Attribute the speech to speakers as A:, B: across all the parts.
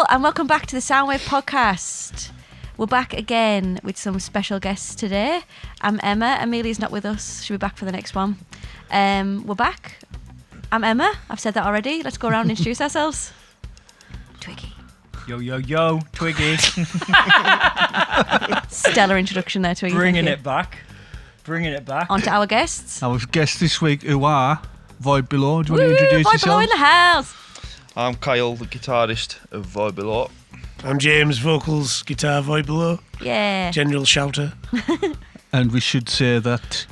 A: and welcome back to the Soundwave podcast. We're back again with some special guests today. I'm Emma. Amelia's not with us. She'll be back for the next one. We're back. I'm Emma. I've said that already. Let's go around and introduce ourselves. Twiggy.
B: Yo, yo, yo, Twiggy.
A: Stellar introduction there, Twiggy.
B: Bringing it back.
A: On to our guests.
C: Our guests this week who are Void Below. Do you want to introduce
A: Void
C: yourself?
A: Below in the house.
D: I'm Kyle, the guitarist of Void Below.
E: I'm James, vocals, guitar, Void Below.
A: Yeah.
E: General shouter.
C: And we should say that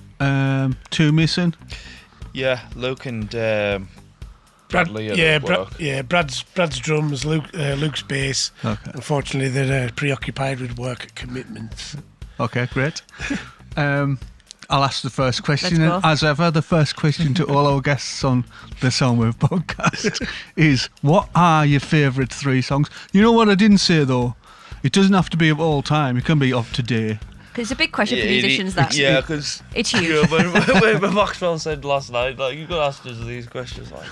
C: two missing.
D: Yeah, Luke and Bradley.
E: Brad's drums, Luke's bass.
C: Okay.
E: Unfortunately, they're preoccupied with work commitments.
C: Okay, great. I'll ask the first question.
A: Let's go.
C: And as ever, the first question to all our guests on the Soundwave podcast is, what are your favourite 3 songs? You know what I didn't say, though? It doesn't have to be of all time. It can be up to date.
A: Because it's a big question for musicians, that.
D: Yeah, because
A: it's huge.
D: When Maxwell said last night, like, you got to ask us these questions. Like,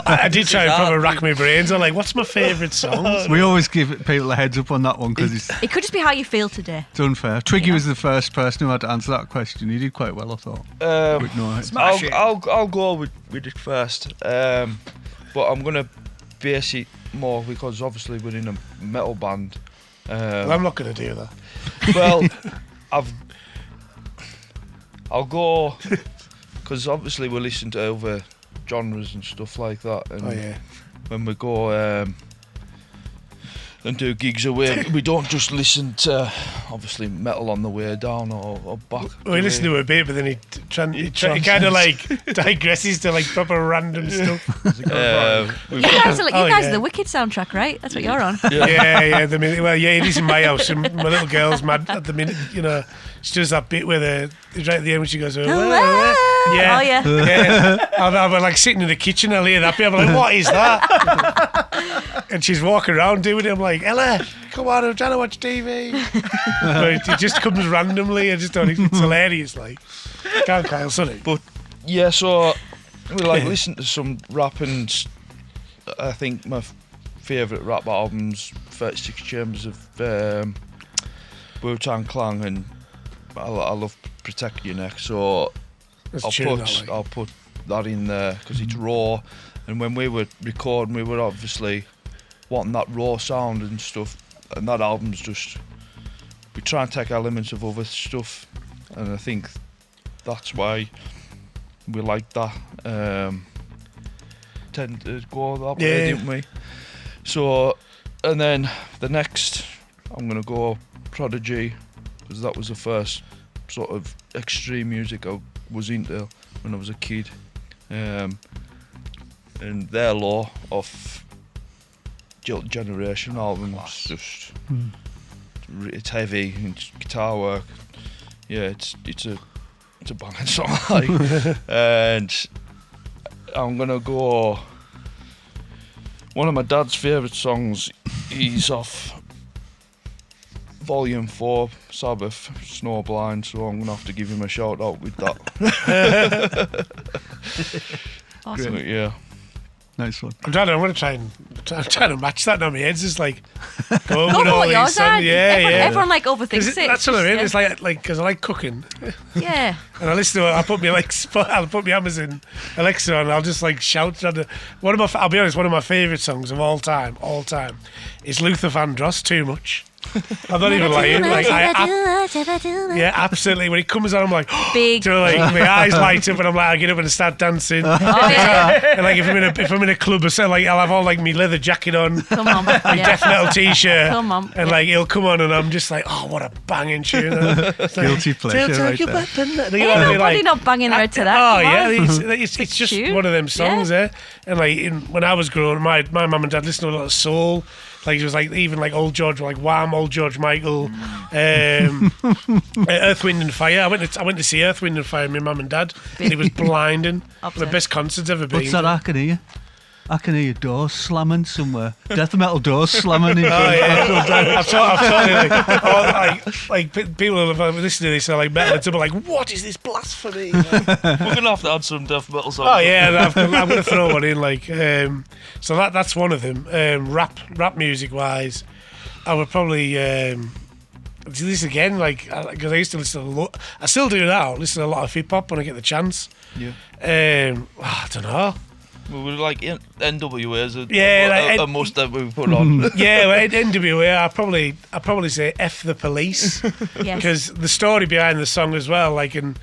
E: I did try and probably rack my brains. I'm like, what's my favourite songs?
C: We always give people a heads up on that one because
A: It could just be how you feel today.
C: it's unfair. Twiggy was the first person who had to answer that question. He did quite well, I thought. With no heads.
D: I'll go with it first. But I'm going to base it more because obviously we're in a metal band.
E: Well, I'm not going to do that.
D: Well, I'll go because obviously we listen to other genres and stuff like that. And when we go and do gigs away, we don't just listen to obviously metal on the way down or back.
E: Well, we listen to it a bit, but then he kind of like digresses to like proper random stuff.
A: You guys are the Wicked soundtrack, right? That's what you're on.
E: Yeah. It is in my house. And my little girl's mad at the minute. You know, she does that bit where right at the end when she goes, I'm like sitting in the kitchen. I'll hear that bit. I'm like, what is that? And she's walking around doing it. I'm like, Ella, come on, I'm trying to watch TV. But it just comes randomly. I just don't. It's hilarious. Like, can't Kyle, sonny.
D: But yeah, so we listen to some rap, and I think my favourite rap album's 36 Chambers of Wu-Tang Clan, and I love Protect Your Neck, so I'll put that in there because it's raw. And when we were recording, we were obviously wanting that raw sound and stuff, and that album's just, we try and take elements of other stuff, and I think that's why we like that. Tend to go that way, didn't we? So, and then the next, I'm gonna go Prodigy, because that was the first sort of extreme music I was into when I was a kid. And their Law off Jilt Generation album, just it's heavy, it's guitar work. Yeah, it's a banging song. And I'm gonna go one of my dad's favourite songs. He's off Volume 4, Sabbath, Snowblind, so I'm going to have to give him a shout out with that.
A: Awesome.
D: Great. Yeah.
C: Nice one.
E: I'm trying to match that now. My head's just like
A: Go for what yours are. Everyone like overthinks it.
E: That's what I mean. It's like because I like cooking.
A: Yeah.
E: And I listen to it. I'll put my Amazon Alexa on. And I'll just like shout. I'll be honest. One of my favourite songs of all time, is Luther Vandross. Too Much. I'm not even lying. Yeah, absolutely. When it comes on, I'm like,
A: big.
E: My eyes light up, and I'm like, I get up and start dancing. And like if I'm in a club or something, like I'll have all like my leather jacket on,
A: come on,
E: my Death Metal t-shirt,
A: come on,
E: and like it'll come on, and I'm just like, oh, what a banging tune!
C: Guilty pleasure, right there.
A: Nobody not banging their head to that.
E: Oh yeah, it's just
A: tune.
E: one of them songs, And like when I was growing, my mum and dad listened to a lot of soul. Like it was like even like old George, like Wham, old George Michael, Earth, Wind and Fire. I went to see Earth, Wind and Fire with my mum and dad, and it was blinding. One of the best concerts ever been.
C: What's that I can hear? I can hear doors slamming somewhere. Death metal doors slamming. In
E: I've told like people who have listened to this are like metal and like, what is this blasphemy?
D: We're gonna have to add some death metal songs.
E: Oh yeah, I'm gonna throw one in. Like, so that's one of them. Rap music wise, I would probably do this again. Like, because I used to listen to I still do now. Listen to a lot of hip hop when I get the chance.
D: Yeah.
E: I don't know.
D: We were like NWA's
E: a
D: must that we put on.
E: Yeah, well, NWA, I'd probably say F the Police.
A: Yes.
E: Because the story behind the song as well, like when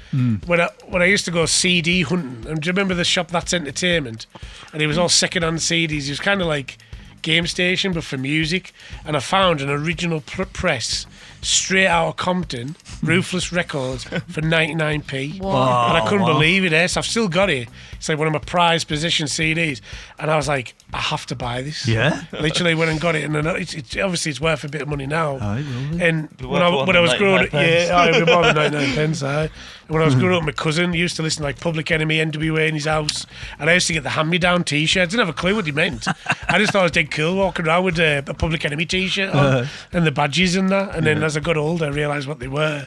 E: I used to go CD hunting, and do you remember the shop That's Entertainment? And it was all second-hand CDs. It was kind of like Game Station, but for music. And I found an original press straight out of Compton, Ruthless Records, for 99p.
A: Wow.
E: And I couldn't believe it. Yes, I've still got it. It's like one of my prized possession CDs. And I was like, I have to buy this.
C: Yeah.
E: Literally went and got it. And it's obviously it's worth a bit of money now.
C: Aye, will be.
E: And when I was growing up, it was more than 99 pence. Aye. And when I was growing up, my cousin used to listen to like Public Enemy, NWA in his house. And I used to get the hand-me-down T-shirts. I didn't have a clue what he meant. I just thought it was dead cool walking around with a Public Enemy T-shirt on and the badges and that. And then as I got older, I realised what they were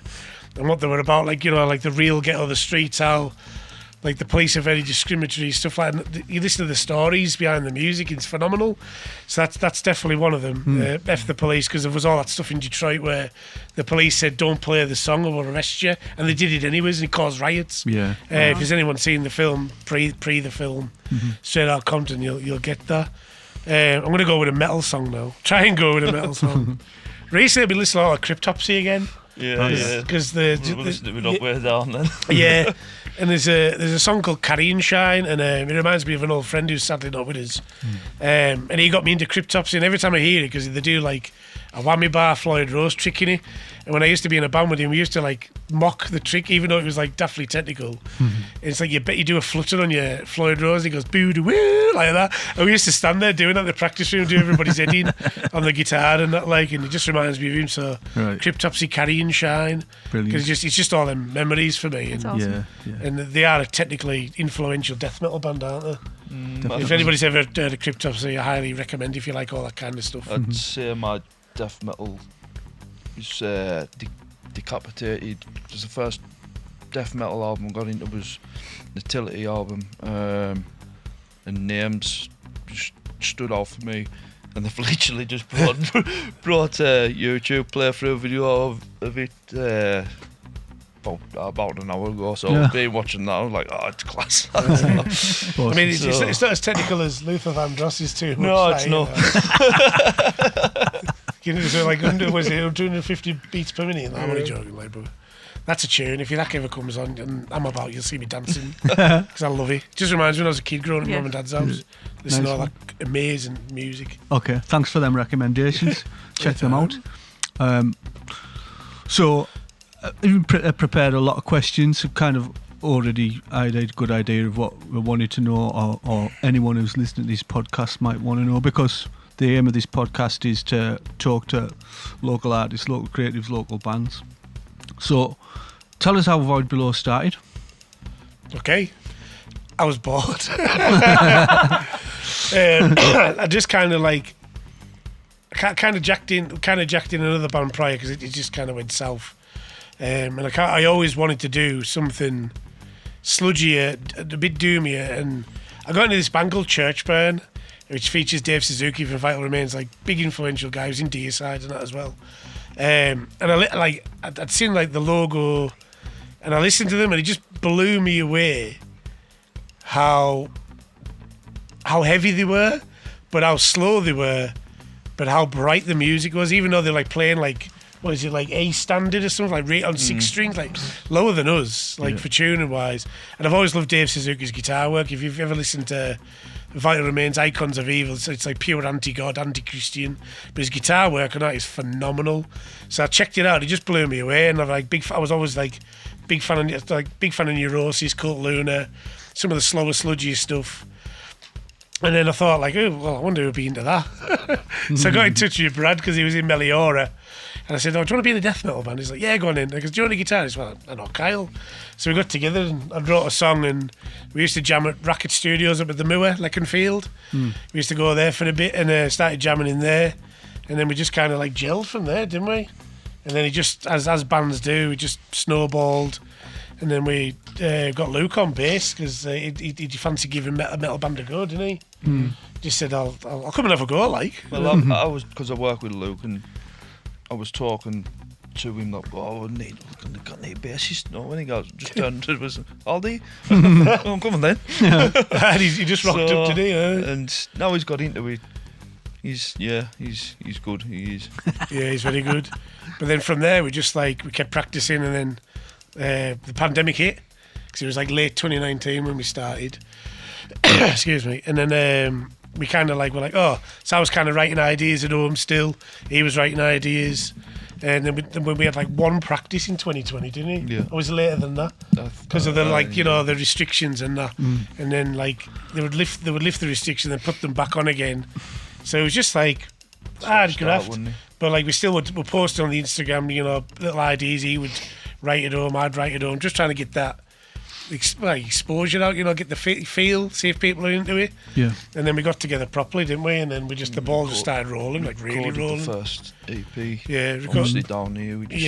E: and what they were about. Like, you know, like the real ghetto of the streets, how like the police are very discriminatory, stuff like that. You listen to the stories behind the music, it's phenomenal. So that's definitely one of them. F the Police, because there was all that stuff in Detroit where the police said don't play the song or we'll arrest you, and they did it anyways, and it caused riots.
C: Yeah.
E: If there's anyone seen the film pre the film, straight out of Compton, you'll get that. I'm going to go with a metal song now. Try and go with a metal song. Recently I've been listening to a lot of Cryptopsy again.
D: Yeah.
E: Because
D: We're listening to it up way down then.
E: yeah. And there's a song called Carry and Shine, and it reminds me of an old friend who's sadly not with us. And he got me into Cryptopsy, and every time I hear it, because they do like a whammy bar Floyd Rose trick in it. And when I used to be in a band with him, we used to like mock the trick, even though it was like definitely technical. It's like you do a flutter on your Floyd Rose, he goes boo doo woo like that. And we used to stand there doing that in the practice room, do everybody's head in on the guitar and that, like, and it just reminds me of him. So Cryptopsy, Carry and Shine, because it's just all them memories for me. And,
A: awesome.
E: and they are a technically influential death metal band, aren't they? If anybody's ever heard of Cryptopsy, I highly recommend if you like all that kind of stuff.
D: I'd say my death metal is Decapitated. It was the first death metal album I got into, was the Utility album, and Names just stood out for me, and they've literally just brought a YouTube playthrough video of it about an hour ago, so I've been watching that. I'm like, oh, it's class.
E: I mean, it's not as technical as Luther Vandross too much.
D: No, it's not.
E: You know, so like, was it 250 beats per minute? I'm only joking, like, but that's a tune. If that ever comes on and I'm about, you'll see me dancing because I love it. Just reminds me when I was a kid growing up at Mum and Dad's house, listening to all that amazing music.
C: Okay, thanks for them recommendations. Check them out. So, you've prepared a lot of questions. Kind of already I had a good idea of what we wanted to know, or anyone who's listening to this podcast might want to know, because the aim of this podcast is to talk to local artists, local creatives, local bands. So, tell us how Void Below started.
E: Okay. I was bored. I just kind of like, jacked in another band prior, because it just kind of went south. And I always wanted to do something sludgier, a bit doomier, and I got into this band called Churchburn, which features Dave Suzuki from Vital Remains, like big influential guy who's in Deicide and that as well. And I'd seen like the logo, and I listened to them, and it just blew me away how heavy they were, but how slow they were, but how bright the music was. Even though they're like playing like, what is it, like A standard or something, like right on 6 strings, like lower than us, like for tuning wise. And I've always loved Dave Suzuki's guitar work. If you've ever listened to Vital Remains, Icons of Evil, it's like pure anti-God, anti-Christian, but his guitar work on that is phenomenal. So I checked it out, it just blew me away, and I was always like big fan of Neurosis, Cult Luna, some of the slower, sludgier stuff. And then I thought, like, oh, well, I wonder who'd be into that. So I got in touch with Brad, because he was in Meliora, And I said, "Oh, do you want to be in a death metal band?" He's like, "Yeah, go on in." I goes, "Do you want a guitarist?" Well, I know Kyle. So we got together and I wrote a song, and we used to jam at Racket Studios up at the Moor, Leconfield. We used to go there for a bit and started jamming in there. And then we just kind of like gelled from there, didn't we? And then he just, as bands do, we just snowballed. And then we got Luke on bass because he fancy giving a metal band a go, didn't he? Just said, I'll come and have a go, like.
D: Well, I was, because I work with Luke, and I was talking to him like, "Oh, I got need a bassist." No, when he goes, just turned to us, "Aldi, oh, I'm coming then."
E: And he just rocked up today,
D: and now he's got into it. He's good. He is.
E: Yeah, he's very good. But then from there, we kept practicing, and then the pandemic hit because it was like late 2019 when we started. Excuse me. And then we kind of like were like, oh, so I was kind of writing ideas at home still. He was writing ideas. And then we had like one practice in 2020, didn't he?
D: Yeah.
E: Or was it later than that? Because of the the restrictions and that. And then like they would lift the restrictions and put them back on again. So it was just like hard graft. But like we still would post on the Instagram, little ideas. He would write at home, I'd write at home, just trying to get that exposure out, get the feel, see if people are into it.
C: Yeah.
E: And then we got together properly, didn't we? And then the ball just started rolling, like really rolling.
D: The first EP.
E: Yeah,
D: obviously down here. We just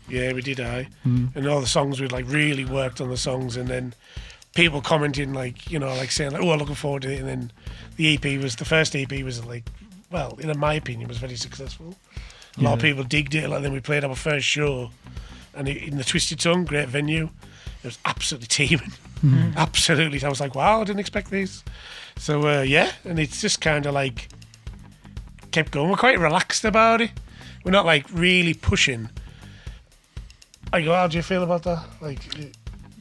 E: yeah, we did. And all the songs, we'd like really worked on the songs, and then people commenting like saying like, "Oh, I'm looking forward to it." And then the first EP was like, well, in my opinion, was very successful. A lot of people digged it. Like then we played our first show, and in the Twisted Tongue, great venue. It was absolutely teeming. Absolutely. I was like, wow, I didn't expect this. So, and it's just kind of like kept going. We're quite relaxed about it. We're not like really pushing. Like, how do you feel about that? Like,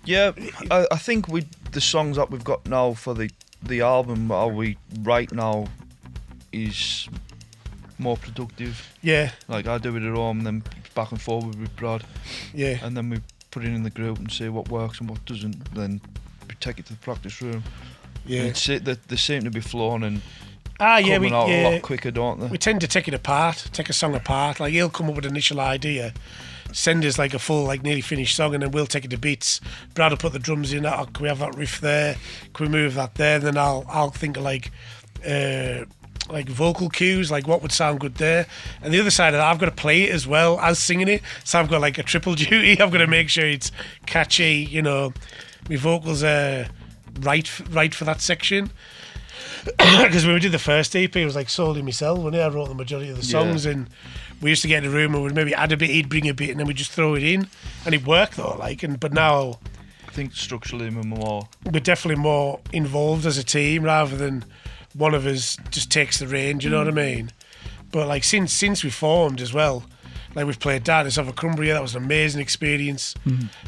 D: yeah, I think the songs that we've got now for the album, how we write now, is more productive.
E: Yeah.
D: Like, I do it at home, and then back and forward with Brad.
E: Yeah.
D: And then we put it in the group and see what works and what doesn't, then we take it to the practice room. Yeah. And they seem to be flowing and coming out a lot quicker, don't they?
E: We tend to take a song apart. Like, he'll come up with an initial idea, send us like a full, like nearly finished song, and then we'll take it to bits. Brad will put the drums in. Can we have that riff there? Can we move that there? And then I'll think of like vocal cues, like what would sound good there. And the other side of that, I've got to play it as well as singing it. So I've got like a triple duty. I've got to make sure it's catchy. My vocals are right for that section. Because when we did the first EP, it was like solely myself. When I wrote the majority of the songs, and we used to get in a room and we'd maybe add a bit, he'd bring a bit, and then we'd just throw it in, and it worked though. But now
D: I think structurally
E: we're definitely more involved as a team rather than one of us just takes the reins, you know what I mean? But like since we formed as well, like we've played Darkness Over Cumbria, that was an amazing experience.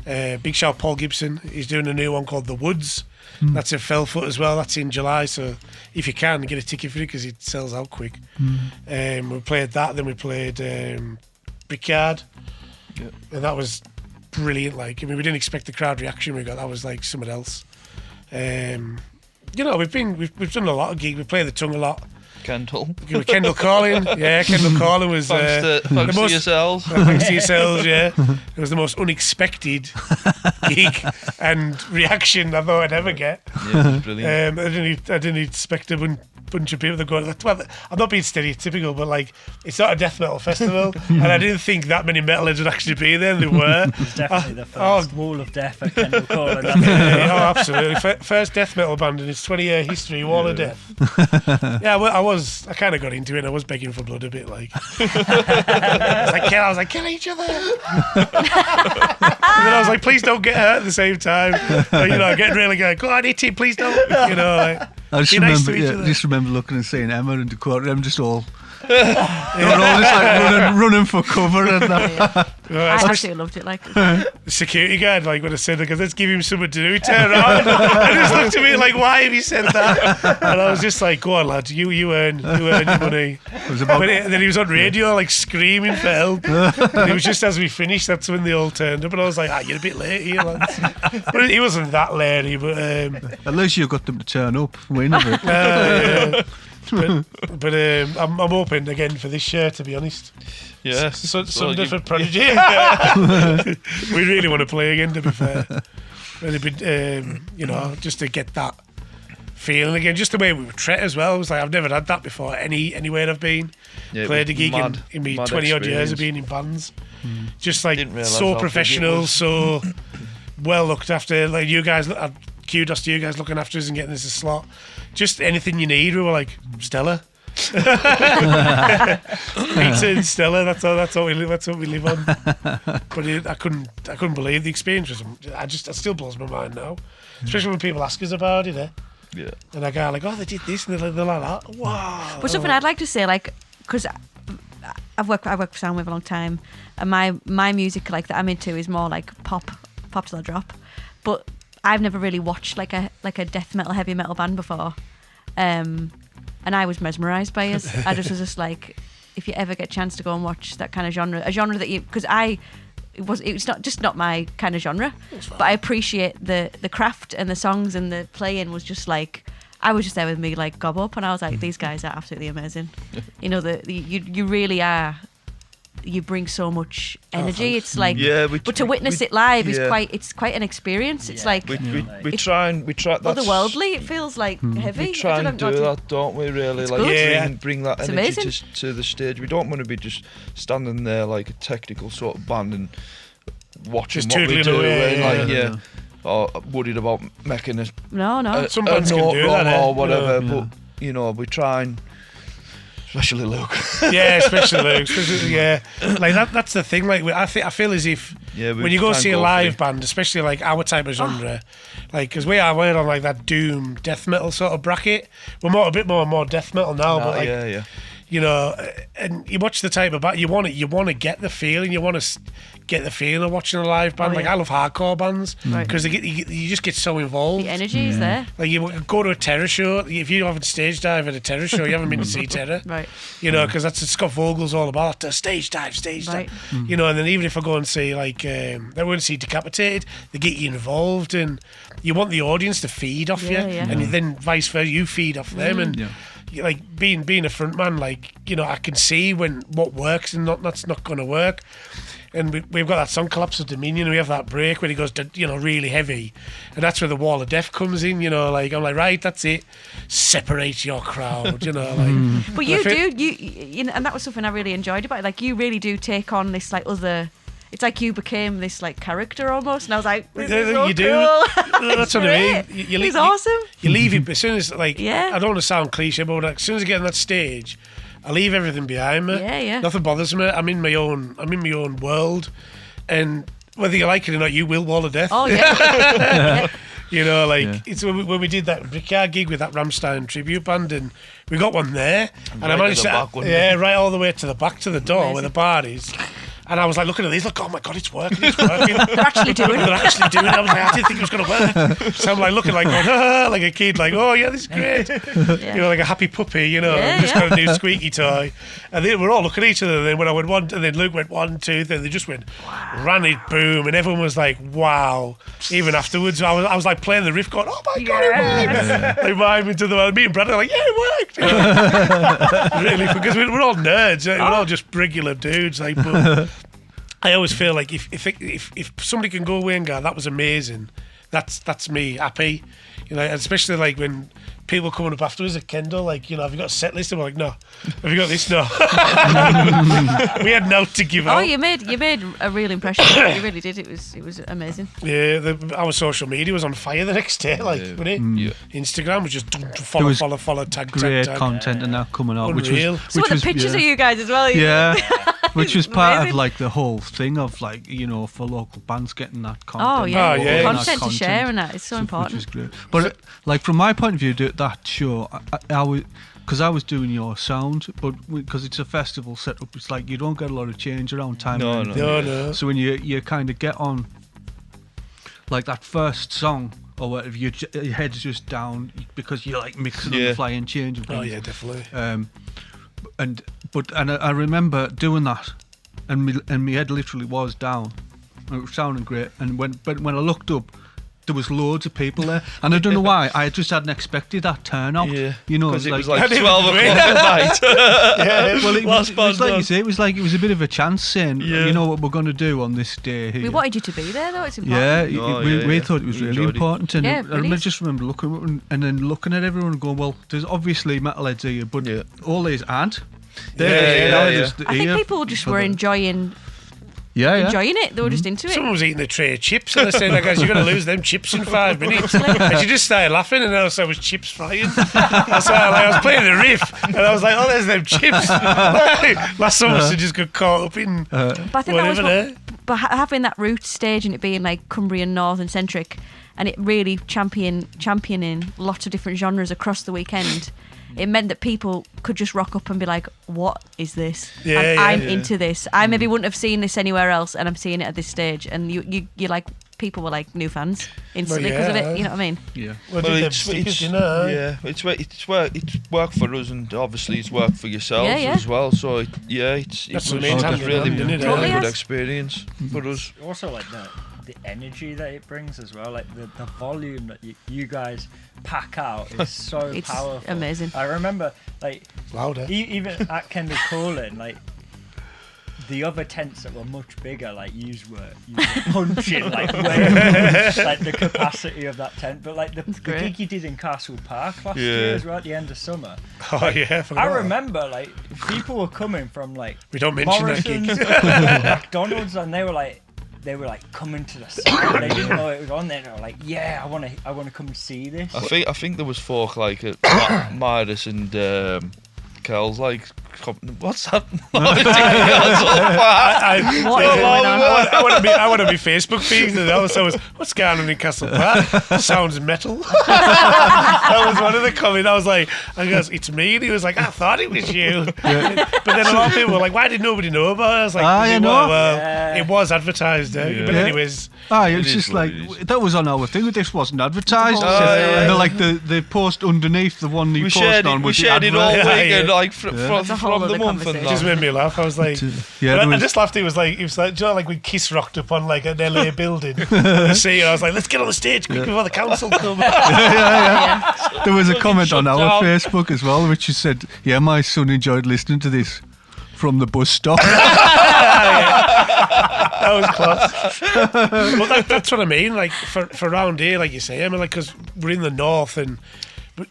E: Big shout Paul Gibson, he's doing a new one called The Woods. That's in Fellfoot as well, that's in July, so if you can, get a ticket for it because it sells out quick. We played that, then we played Brickyard, and that was brilliant. Like, I mean, we didn't expect the crowd reaction we got, that was like something else. We've done a lot of gigs. We play the Tongue a lot.
D: Kendall
E: Calling. Yeah, Kendall Calling was
D: thanks to yourselves.
E: Thanks to yourselves, yeah. It was the most unexpected gig and reaction I thought I'd ever get.
D: Yeah, it was brilliant.
E: I didn't expect a bunch of people that go, well, I'm not being stereotypical, but like, it's not a death metal festival, and I didn't think that many metalheads would actually be there, and they were.
B: It was definitely the first wall of death at Kendall Calling.
E: Absolutely. First death metal band in its 20-year history, Wall of Death. Yeah, well, I kind of got into it. I was begging for blood a bit, like. I was like, kill each other. And then I was like, please don't get hurt at the same time. Getting really going, go on, hit it, please don't.
C: I just remember looking and seeing Emma and Dakota, them just all. They were all just like running for cover and that.
A: I actually loved it. Like
E: the security guard, like when I said, "Like, let's give him something to do," he turned around and just looked at me like, "Why have you said that?" And I was just like, "Go on, lads, you earn your money." And then he was on radio, like screaming for help. And it was just as we finished, that's when they all turned up, and I was like, "You're a bit late here, lads." But he wasn't that late, but
C: at least you got them to turn up. Win of it.
E: but I'm hoping again for this year, to be honest.
D: Yeah.
E: Some different Prodigy. We really want to play again, to be fair. Really been, just to get that feeling again, just the way we were treated as well. It was like I've never had that before. Anywhere I've been, played a gig in me 20 odd years of being in bands. Just like so professional, so well looked after. Like you guys, kudos to you guys looking after us and getting us a slot. Just anything you need, we were like Stella. Pizza and Stella. That's what we live on. But I couldn't believe the experience. It still blows my mind now, especially when people ask us about it.
D: Yeah. And
E: I go like, oh, they did this and they're like that. Wow.
A: But something I'd like to say, like, because I've worked for Soundwave a long time, and my music like that I'm into is more like pop till I drop. But I've never really watched like a death metal, heavy metal band before, and I was mesmerised by it. I was just like, if you ever get a chance to go and watch that kind of genre, a genre that because it's not my kind of genre, but I appreciate the craft and the songs and the playing was just like, I was just there with me like gob up, and I was like, these guys are absolutely amazing. You know, you really are. You bring so much energy. It's like, but to witness it live is quite an experience. It's like
D: we try. That's
A: otherworldly. It feels like heavy.
D: We try and do that, don't we? Really,
A: it's
D: like
A: good.
D: bring that energy to the stage. We don't want to be just standing there like a technical sort of band and watching
E: just
D: what we do,
E: away,
D: or worried about making a
E: some bands can do that
D: or whatever. But we try and. Especially Luke.
E: Especially Luke. Like that's the thing. Like I feel as if when you go see a live band, especially like our type of genre, like because we're on like that doom death metal sort of bracket. We're a bit more death metal now, but like and you watch the type of band you want to get the feeling. You want to get the feeling of watching a live band. Like I love hardcore bands because you just get so involved.
A: The energy is there.
E: Like you go to a terror show. If you haven't stage dive at a terror show, you haven't been to see terror,
A: right?
E: Because that's what Scott Vogel's all about. Stage dive. And then even if I go and see like they want to see Decapitated, they get you involved, and you want the audience to feed off you, and then vice versa, you feed off them, and. Like being a front man, like I can see when what works and that's not going to work. And we've got that song Collapse of Dominion, and we have that break where he goes to, really heavy, and that's where the wall of death comes in. Like I'm like, right, that's it, separate your crowd. Like.
A: But you do, and that was something I really enjoyed about it. Like you really do take on this like other. It's like you became this like character almost, and I was like, this is so
E: you do.
A: Cool.
E: That's what I mean.
A: He's awesome.
E: You leave it as soon as I don't want to sound cliche, but as soon as I get on that stage, I leave everything behind me. Nothing bothers me. I'm in my own world, and whether you like it or not, you will wall of death.
A: Oh yeah.
E: It's when we did that Ricard gig with that Rammstein tribute band, and we got one there, and I managed to right all the way to the back to the door where the bar is. And I was like looking at these, like, oh my God, it's working.
A: They're actually doing it.
E: I was like, I didn't think it was going to work. So I'm like looking like, like a kid, like, oh yeah, this is great. Like a happy puppy, just got a new squeaky toy. And then we're all looking at each other. And then when I went one, and then Luke went 1, 2, then they just went, ran it, boom. And everyone was like, wow. Even afterwards, I was like playing the riff going, oh my God, it worked. Like miming to the me and Brad are like, yeah, it worked. Really, because we're all nerds. We're all just regular dudes. Like, but I always feel like if somebody can go away and go, that was amazing, that's me happy, especially like when people coming up afterwards at Kendall, like, have you got a set list? I'm like, no. Have you got this? No. We had no to give out.
A: Oh, you made a real impression. You really did. It was amazing.
E: Yeah, our social media was on fire the next day, wasn't it? Yeah. Instagram was just follow, tag.
C: Great content and that coming out,
E: Unreal.
A: Some of the pictures of you guys as well.
C: Yeah. Which was part of like the whole thing of like, for local bands getting that content.
A: Content to share and that is so important.
C: Which is great. But like from my point of view, that show, I was, because I was doing your sound, but because it's a festival setup, it's like you don't get a lot of change around time.
E: No.
C: So when you kind of get on like that first song or whatever, your head's just down because you're like mixing on the fly and changing things.
E: Oh yeah, definitely.
C: And I remember doing that, and my head literally was down. It was sounding great, and when I looked up, there was loads of people there, and I don't know why. I just hadn't expected that turnout.
D: Yeah,
C: you know,
D: because it was like
E: I didn't
D: 12 o'clock at night.
C: well, it
D: Last
C: was
D: band
C: like
D: done.
C: you say, it was a bit of a chance saying,
D: Yeah.
C: you know what we're going to do on this day here.
A: We wanted you to be there, though. It's important.
C: Yeah,
D: No,
C: we
D: yeah.
C: thought it was
D: We
C: really
D: enjoyed it.
C: important, and
A: Yeah,
C: I
A: brilliant.
C: just remember looking at everyone and going, well, there's obviously metalheads here, but
D: Yeah.
C: all these aren't.
A: I think people just were enjoying it. They were just into it.
E: Someone was eating a tray of chips, and I said, like, guys, you're going to lose them chips in 5 minutes. And she just started laughing, and I was was chips frying. I was playing the riff, and I was like, oh, there's them chips. Last summer, must have just got caught up in
A: But I think
E: whatever there.
A: that was but having that root stage and it being like Cumbrian Northern centric, and it really championing lots of different genres across the weekend. It meant that people could just rock up and be like, what is this?
E: Yeah,
A: and
E: yeah,
A: I'm
E: yeah.
A: into this. I maybe wouldn't have seen this anywhere else, and I'm seeing it at this stage. And you like, people were like new fans instantly because of it. You know what I mean?
C: Yeah.
E: Well,
D: Well,
E: did them
D: it's
E: stickers, you know?
D: yeah, it's worked for us, and obviously it's worked for yourselves
A: Yeah, yeah.
D: as well. So it
E: That's
D: was
E: the main
D: a
E: target,
D: really,
E: isn't it?
A: Totally
D: good
A: is.
D: experience for us.
B: Also, like the energy that it brings as well, like the volume that you guys pack out is so
A: It's
B: powerful.
A: amazing.
B: I remember, like,
E: Louder.
B: even at Kendall Calling, like, the other tents that were much bigger, like, you were punching, like, way more, like, the capacity of that tent. But, like, the
A: great.
B: gig you did in Castle Park last
D: Yeah.
B: year as well, at the end of summer.
E: Oh, yeah.
B: I remember, like, people were coming from, like,
E: We don't mention that gig.
B: Morrison's, McDonald's, and they were like coming to the side. They didn't know it was on there. They were like, "Yeah, I want to come and see this."
D: I think there was folk like at Midas and Kel's like, what's that?
A: What is going on?
E: I want to be Facebook feed, and also was, what's going on in Castle Park? Sounds metal. That was one of the comments. I was like, I goes, it's me. And he was like, I thought it was you. But then a lot of people were like, why did nobody know about it? I was like,
C: Ah,
E: "Because
C: you
E: it
C: know.
E: was- well,
B: Yeah.
E: it was advertised. But
D: Yeah.
E: anyways,
C: It
D: It
C: was
D: is
C: just
D: what
C: like
D: it is.
C: that was on our thing. This wasn't advertised.
A: Oh,
D: yeah.
C: And they're like the post underneath the one you
D: We
C: posted
D: shared
C: on
D: it. We
C: was the
D: shared it all
C: advert.
E: Yeah,
D: weekend,
E: yeah.
D: like
A: That's a whole
D: from the
A: other
D: month and
A: conversation.
E: it just
D: that.
E: made me laugh. I was like,
C: Yeah,
E: but
C: there
E: I
C: was-
E: just laughed. It was like, do you know, like we Kiss rocked up on like an LA building. The scene. I was like, let's get on the stage quick before the council come.
C: There was a comment on
D: shut
C: our
D: down.
C: Facebook as well, which just said, "Yeah, my son enjoyed listening to this from the bus stop."
E: That was class. But that's what I mean. Like for around here, like you say, I mean, like because we're in the north and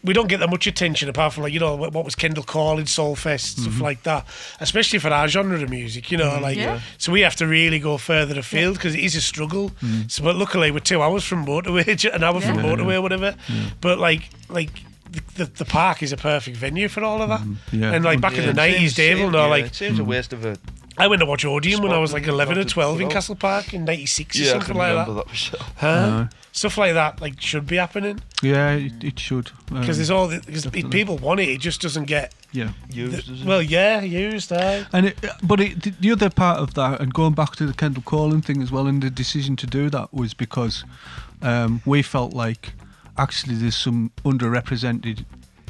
E: we don't get that much attention apart from like, you know, what was Kendall Calling, Soulfest, stuff like that. Especially for our genre of music, you know, like
A: Yeah.
E: so we have to really go further afield because it is a struggle. So, but luckily we're 2 hours from motorway, an hour from motorway, or whatever. But like. The park is a perfect venue for all of that.
C: Yeah.
E: And like back in the 90s, Dave will know, like
D: it seems a waste of a.
E: I went to watch Odeon when I was like 11 or
D: Spotted
E: 12 in
D: well.
E: Castle Park in 96 or
D: Yeah, I
E: something
D: can
E: like
D: remember
E: that.
D: that myself.
E: Huh? Stuff like that like should be happening
C: Yeah, it should.
E: because there's all because people want it. It just doesn't get
C: Yeah.
D: Used, isn't it?
E: well. Yeah, used.
C: And the other part of that, and going back to the Kendall Calling thing as well, and the decision to do that was because we felt like actually there's some underrepresented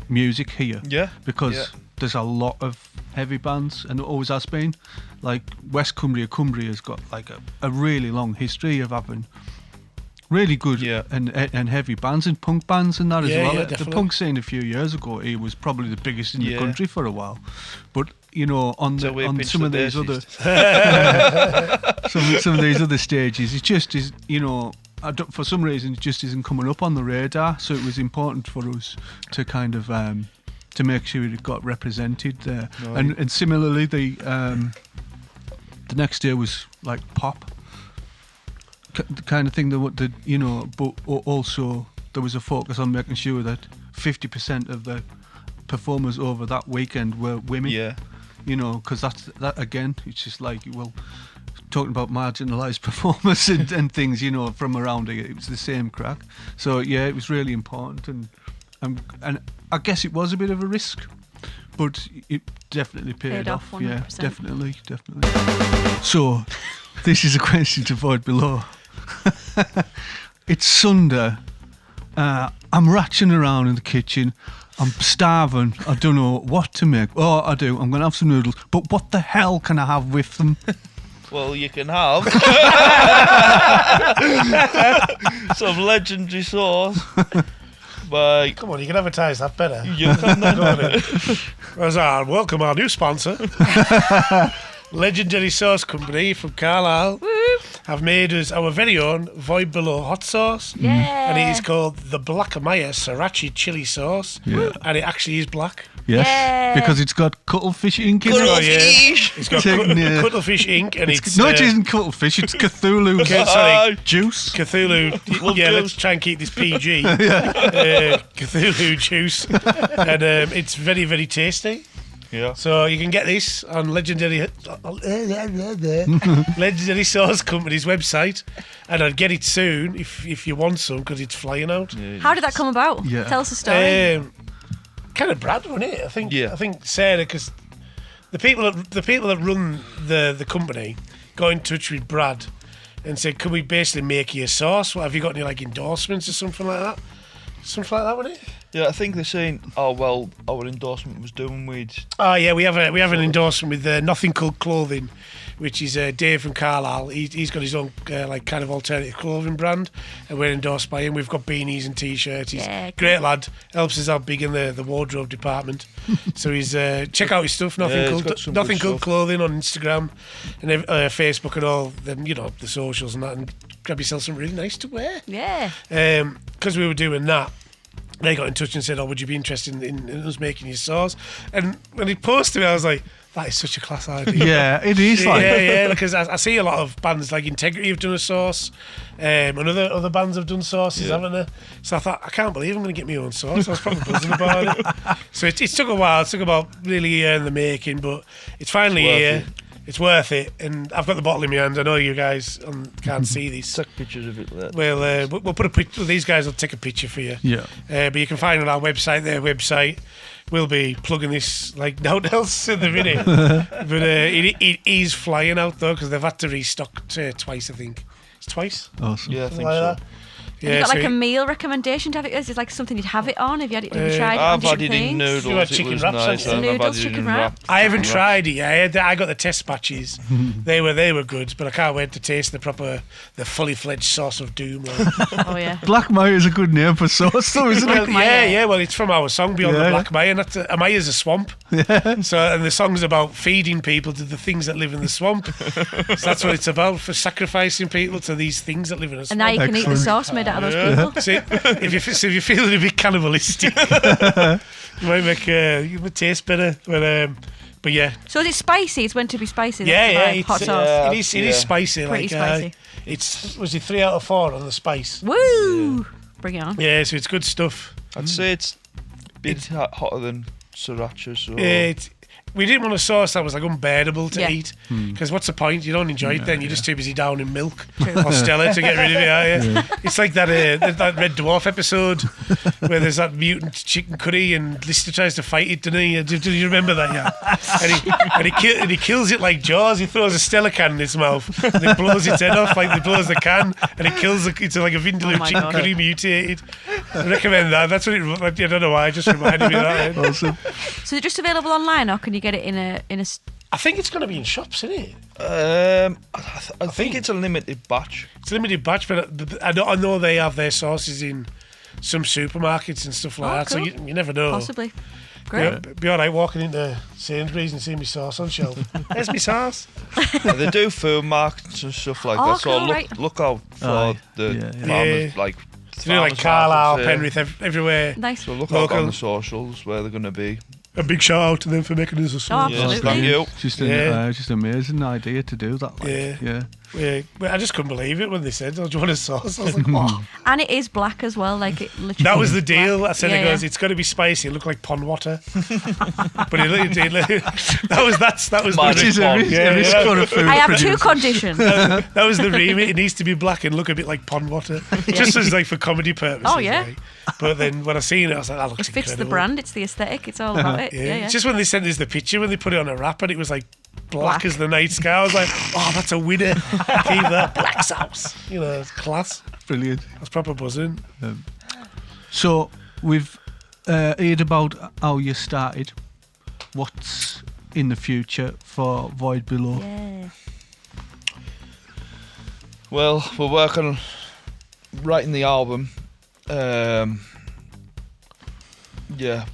C: music here.
D: Yeah,
C: Because
D: yeah.
C: there's a lot of heavy bands, and it always has been. Like West Cumbria has got like a really long history of having really good
D: Yeah.
C: and heavy bands and punk bands and that as
E: Yeah,
C: well.
E: yeah,
C: The
E: definitely.
C: punk scene a few years ago, it was probably the biggest in the
D: Yeah.
C: country for a while. But you know, on
D: So we
C: on
D: pinched
C: some
D: the
C: of these other
D: bassist.
C: some of these other stages, it just is, you know, for some reason it just isn't coming up on the radar. So it was important for us to kind of to make sure it got represented there.
D: Right.
C: And similarly, the next day was like pop, the kind of thing that you know, but also there was a focus on making sure that 50% of the performers over that weekend were women.
D: Yeah.
C: You know, because that again, it's just like, well, talking about marginalised performers and things, you know, from around here, it was the same crack. So yeah, it was really important, and I guess it was a bit of a risk, but it definitely paid off.
A: 100%.
C: Yeah, definitely. So this is a question to void below. It's Sunday. I'm ratching around in the kitchen. I'm starving. I don't know what to make. Oh, I do. I'm going to have some noodles. But what the hell can I have with them?
D: Well, you can have some legendary sauce by.
E: Come on, you can advertise that better.
D: You can
E: Go on then. Whereas welcome our new sponsor, Legendary Sauce Company from Carlisle. Have made us our very own Void Below hot sauce.
A: Yeah.
E: And it is called the Black Maya Sriracha Chili Sauce.
C: Yeah.
E: And it actually is black.
C: Yes,
A: Yeah.
C: because it's got cuttlefish ink in it.
D: Cuttlefish.
E: It's got
C: Yeah.
E: cuttlefish ink and it's...
C: No, it isn't cuttlefish. It's Cthulhu
E: sorry.
C: juice.
E: Cthulhu.
D: Love
E: Yeah,
D: juice.
E: let's try and keep this PG. Cthulhu juice. And it's very, very tasty.
D: Yeah.
E: So you can get this on Legendary Sauce Company's website, and I'd get it soon if you want some because it's flying out.
A: How did that come about?
C: Yeah.
A: Tell us a story.
E: Kind of Brad, wasn't it? I think.
D: Yeah.
E: I think Sarah, because the people that run the company got in touch with Brad and said, "Could we basically make you a sauce? What, have you got any like endorsements or something like that? Something like that, wasn't it?"
D: Yeah, I think they're saying, oh, well, our endorsement was done with.
E: Oh yeah, we have an endorsement with Nothing Called Clothing, which is Dave from Carlisle. He's got his own like kind of alternative clothing brand, and we're endorsed by him. We've got beanies and t-shirts. He's
A: Yeah,
E: a great lad. Helps us out big in the wardrobe department. So he's check out his stuff.
D: Yeah, he's got some
E: Nothing
D: good
E: Called
D: stuff.
E: Clothing on Instagram and Facebook and all them. The socials and that, and grab yourself something really nice to wear.
A: Yeah.
E: Because we were doing that, they got in touch and said, "Oh, would you be interested in us making your sauce?" And when he posted it, I was like, "That is such a class idea."
C: Yeah, it is like.
E: Yeah, because I see a lot of bands like Integrity have done a sauce, and other bands have done sauces, haven't they? So I thought, I can't believe I'm going to get my own sauce. I was probably buzzing about it. So it took a while. It took about really a year in the making, but it's finally
D: It's worth
E: here.
D: it.
E: It's worth it, and I've got the bottle in my hand. I know you guys can't see this.
D: Take pictures of it there.
E: We'll put a picture. These guys will take a picture for you.
C: Yeah.
E: But you can find it on our website. Their website. We'll be plugging this like no one else in the minute. But it is flying out though because they've had to restock twice. I think it's twice.
C: Awesome.
D: Yeah, I
E: Something
D: think
E: like
D: so.
E: that.
A: Have you got
E: so
A: like a meal recommendation to have it? Is it like something you'd have it on? Have you tried it on
D: I've had
A: different
D: it in
A: things?
D: noodles.
E: You had
D: It
E: chicken
D: was
E: wraps,
D: nice.
E: haven't
D: And
A: you?
D: I've had
A: Noodles,
D: it
A: chicken
D: in
A: wrap?
E: I haven't
D: Wraps.
E: tried it yet. I got the test batches. They were good, but I can't wait to taste the fully fledged sauce of doom. Like.
A: Oh yeah.
C: Black Maya is a good name for sauce, though, isn't
E: Well,
C: it?
E: yeah. Well, it's from our song Beyond
C: Yeah.
E: the Black Maya. And that's Amaya's a swamp. So, and the song's about feeding people to the things that live in the swamp. So that's what it's about, for sacrificing people to these things that live in a
A: And now
E: swamp.
A: you can eat the
C: Excellent.
A: sauce made out of those people.
E: See, if you're feeling a bit cannibalistic, you might make it would taste better. But yeah,
A: So is it spicy? It's meant to be spicy.
E: yeah,
A: that's
E: yeah.
A: the vibe. Hot
E: It's,
A: sauce.
E: it is spicy.
A: Pretty spicy.
E: It's was it 3 out of 4 on the spice?
A: Woo! Bring it on.
E: Yeah, so it's good stuff.
D: I'd say it's a bit hotter than sriracha. So
E: We didn't want a sauce that was like unbearable to
A: Yeah.
E: eat because what's the point? You don't enjoy it then. You're just too busy down in milk
A: True.
E: or Stella to get rid of it, are you? It's like that Red Dwarf episode where there's that mutant chicken curry and Lister tries to fight it, doesn't he? Do you remember that? Yeah. And he kills it like Jaws. He throws a Stella can in his mouth and he blows its head off like he blows the can and it kills it's like a vindaloo
A: Oh my
E: chicken
A: God.
E: curry mutated. I recommend that. That's what it. I don't know why. It just reminded me of that.
C: Awesome.
A: So is it just available online, or can you get it in a?
E: I think it's going to be in shops, isn't it?
D: I think it's a limited batch.
E: It's a limited batch, but I know they have their sauces in some supermarkets and stuff like
A: Oh,
E: that. So
A: cool.
E: you never know.
A: Possibly. Great.
E: Be all right walking into Sainsbury's and seeing my sauce on shelf. There's my sauce.
D: Yeah, they do food markets and stuff like
A: Oh,
D: that. So
A: cool, right.
D: look out for
C: Aye.
D: the
C: Yeah, yeah.
D: farmers,
E: Yeah.
D: like
E: You know, like
D: farmers
E: Carlisle,
D: markets,
E: Penrith, everywhere.
A: Nice.
D: So look
E: Local.
D: out on the socials where they're going to be.
E: A big shout out to them for making us a sauce.
A: Oh,
D: Yes,
A: absolutely.
D: thank you.
C: Just an amazing idea to do that. Like.
E: Yeah.
C: Yeah.
E: Yeah, I just couldn't believe it when they said, "Oh, do you want a sauce?" I was like, "Oh."
A: And it is black as well. Like it literally.
E: That was the
A: is
E: deal.
A: black.
E: I said,
A: Yeah,
E: "It goes,
A: yeah.
E: it's got to be spicy. It looked like pond water." But that was
D: Mine
C: Which
E: the
C: is a
D: Pond.
C: risk,
E: Yeah,
C: a risk
E: yeah.
C: for a food
A: I have
C: producer.
A: two conditions.
E: that was the remit. It needs to be black and look a bit like pond water, just as like for comedy purposes.
A: Oh, yeah.
E: Like. But then when I seen it, I was like, "That looks
A: It fits the
E: incredible."
A: brand. It's the aesthetic. It's all about it.
E: Yeah.
A: Yeah, yeah.
E: Just when they sent us the picture when they put it on a wrap and it was like black
A: Black.
E: as the night sky, I was like, "Oh, that's a winner." Keep that black sauce. You know, it's class.
C: Brilliant.
E: That's proper buzzing.
C: So we've heard about how you started. What's in the future for Void Below?
A: Yeah.
D: Well, we're working on writing the album. Yeah,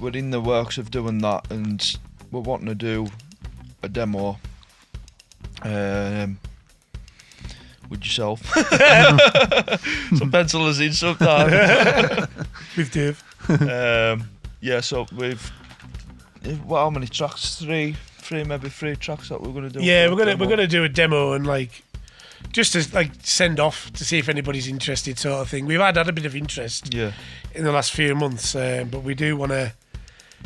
D: we're in the works of doing that, and we're wanting to do a demo with yourself. So pencil us in sometime.
E: With Dave.
D: Yeah, so how many tracks? Three tracks that we're gonna do.
E: Yeah,
D: for
E: we're
D: the demo.
E: gonna do a demo and like just to like send off to see if anybody's interested, sort of thing. We've had a bit of interest
D: Yeah,
E: in the last few months, but we do want to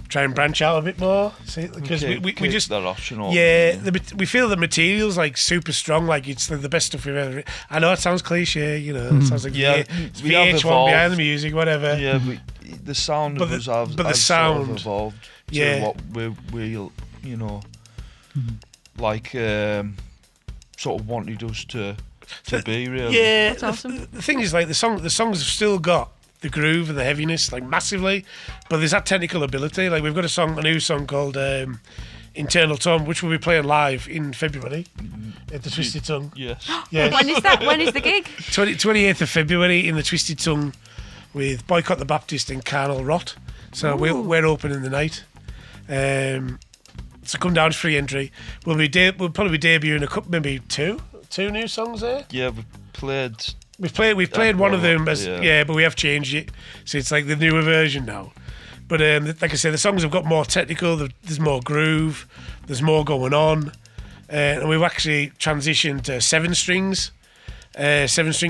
E: try and branch out a bit more. Because we
D: keep
E: just
D: that option open.
E: yeah, we feel the material's like super strong, like it's the best stuff we've ever. I know it sounds cliche, you know, it sounds like
D: Yeah,
E: it's
D: we have
E: VH1
D: evolved.
E: behind the music, whatever.
D: Yeah, the sound
E: But
D: of
E: the-
D: us has
E: but the
D: has
E: sound,
D: sort of evolved to
E: yeah.
D: what we'll you know, like sort of wanted us to be really.
E: Yeah,
A: That's awesome.
E: The thing is, like the songs have still got the groove and the heaviness, like massively, but there's that technical ability. Like we've got a new song called Internal Tone, which we'll be playing live in February at the Twisted Tongue.
D: Yes.
E: Yeah,
A: When is that? When is the gig?
E: 28th of February in the Twisted Tongue with Boycott the Baptist and Carnal Rot. So we're opening the night. So come down, it's free entry. We'll probably be debuting a couple, maybe two new songs there.
D: Yeah, we played.
E: We've played one of them as
D: yeah.
E: but we have changed it, so it's like the newer version now. But like I said, the songs have got more technical. There's more groove. There's more going on, and we've actually transitioned to 7-string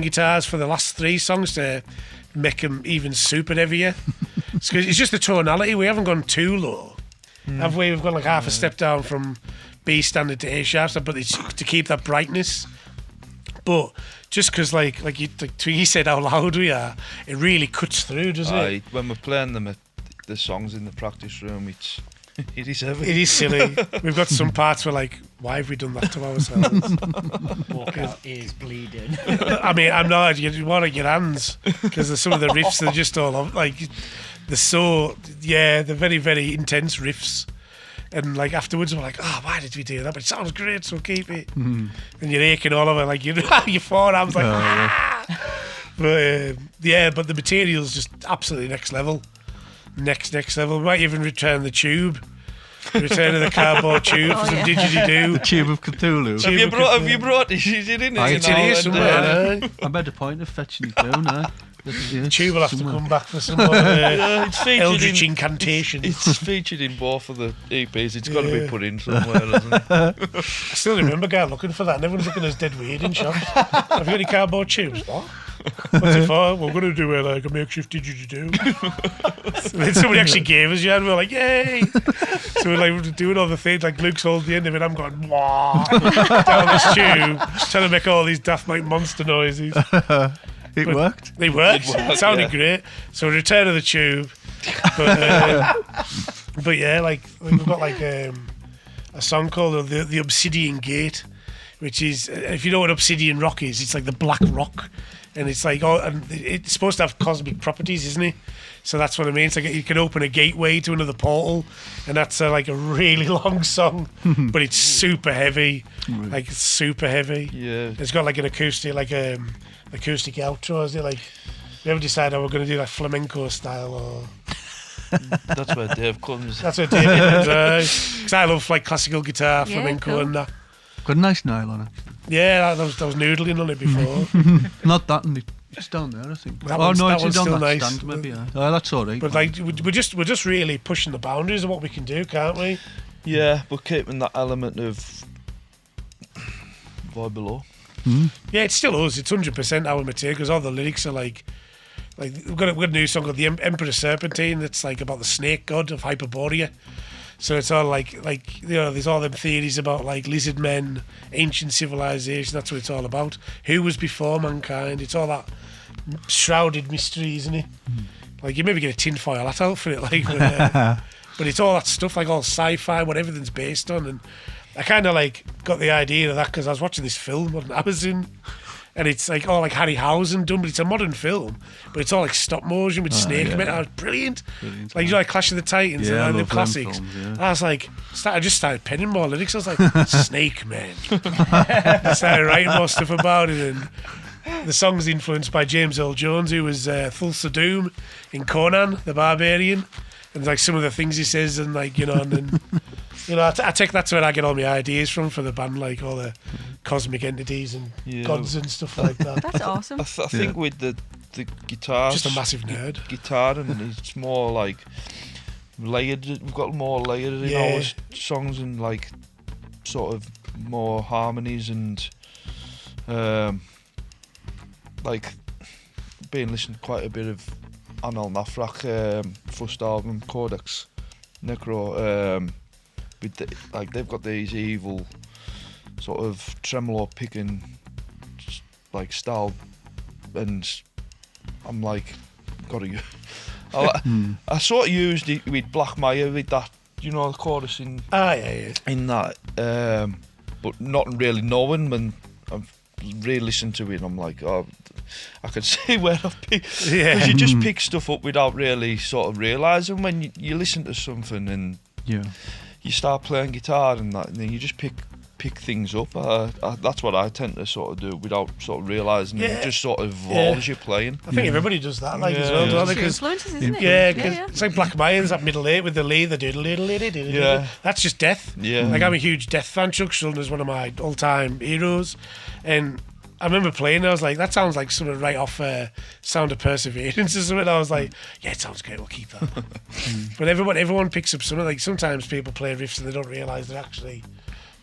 E: guitars for the last 3 songs to make them even super heavier. It's just the tonality. We haven't gone too low, have we? We've gone like half a step down from B standard to A sharp, but it's to keep that brightness. But just because, like Twiggy said, how loud we are, it really cuts through, doesn't it?
D: When we're playing them at the songs in the practice room, it is heavy.
E: It is silly. We've got some parts where, like, why have we done that to ourselves?
B: Walk out, ears bleeding.
E: I mean, I'm not. You want to get hands because some of the riffs they're just all like they're very, very intense riffs. And like afterwards, we're like, oh, why did we do that? But it sounds great, so keep it. And you're aching all over, like your forearms, like. But but the material's just absolutely next level. Next level. We might even return the tube. Return of the cardboard tube for some didgeridoo.
C: The Tube of Cthulhu.
D: Have you brought this? You didn't.
E: It's in here somewhere.
C: I made a point of fetching it down now.
E: The tube will have to come back for some more
D: It's featured
E: eldritch
D: in.
E: incantations.
D: It's featured in both of the EPs. It's got to be put in somewhere, hasn't it?
E: I still remember guy looking for that, and everyone's looking at us dead weird in shops. Have you got any cardboard tubes? What? What's it for? We're going to do like a makeshift didgeridoo. And then somebody actually gave us one, and we're like, yay! So we're like doing all the things, like Luke's holding the end of it, I'm going, wah, down this tube, trying to make all these Daft Mike monster noises.
C: It worked.
E: They worked. It sounded great. So return of the tube. But yeah, like we've got like a song called the Obsidian Gate, which is, if you know what Obsidian Rock is, it's like the black rock, and it's like and it's supposed to have cosmic properties, isn't it? So that's what I mean. It's like you can open a gateway to another portal, and that's like a really long song, but it's super heavy, like super heavy.
D: Yeah.
E: It's got like an acoustic, acoustic outro, is it? Like, we haven't decided how we're going to do like flamenco style or.
D: That's where Dave comes.
E: That's what David does. Because I love like classical guitar,
A: Yeah,
E: flamenco,
A: cool.
E: and that.
C: Got a nice nail on it.
E: Yeah, that was noodling on it before.
C: Not that, and it's down there, I think.
E: That one's
C: it's
E: still
C: on that
E: nice.
C: stand, maybe. Yeah. Oh, that's all right.
E: But like, we're just really pushing the boundaries of what we can do, can't we?
D: Yeah, but keeping that element of vibe below.
E: Yeah, it's still us. It's 100% our material because all the lyrics are like we've got a new song called "The Emperor Serpentine" that's like about the snake god of Hyperborea. So it's all like there's all them theories about like lizard men, ancient civilization. That's what it's all about. Who was before mankind? It's all that shrouded mystery, isn't it? Like you maybe get a tinfoil hat out for it, like, but it's all that stuff, like all sci-fi, what everything's based on. And I kind of like got the idea of that because I was watching this film on Amazon. And it's like all like Harryhausen done, but it's a modern film. But it's all like stop motion with snake men. Oh, brilliant. Like, you know, like Clash of the Titans
C: Yeah, I
E: and the
C: love them
E: classics.
C: films, yeah.
E: I was like, I just started penning more lyrics. I was like, snake men. I started writing more stuff about it. And the song's influenced by James Earl Jones, who was Thulsa Doom in Conan the Barbarian, and like some of the things he says, and like and then I take that's where I get all my ideas from for the band, like all the cosmic entities and gods and stuff like that.
A: That's awesome.
D: I think with the guitar,
E: Just a massive nerd.
D: Guitar, and it's more like layered. We've got more layered in our songs, and like sort of more harmonies, and like been listening to quite a bit of Anal Nafrak first album Codex Necro. With they've got these evil sort of tremolo picking like style, and I'm like, I sort of used it with Black Maya with that, the chorus in in that, but not really knowing when I've really listened to it. And I'm like, oh, I could see where I've picked.
E: Yeah.
D: Because you just pick stuff up without really sort of realising when you listen to something and you start playing guitar and that, and then you just pick things up. That's what I tend to sort of do without sort of realising. It just sort of evolves as you're playing.
E: I think everybody does that, as well, don't they?
A: It's influences, isn't it?
E: Yeah, because it's like Black Mayans, that middle eight with the lead, the doodle.
D: Yeah.
E: That's just Death.
D: Yeah.
E: Like, I'm a huge Death fan. Chuck Schuldner's one of my all-time heroes, and I remember playing, I was like, that sounds like something right off Sound of Perseverance or something. I was like, yeah, it sounds great, we'll keep that. But everyone picks up something. Like, sometimes people play riffs and they don't realise they're actually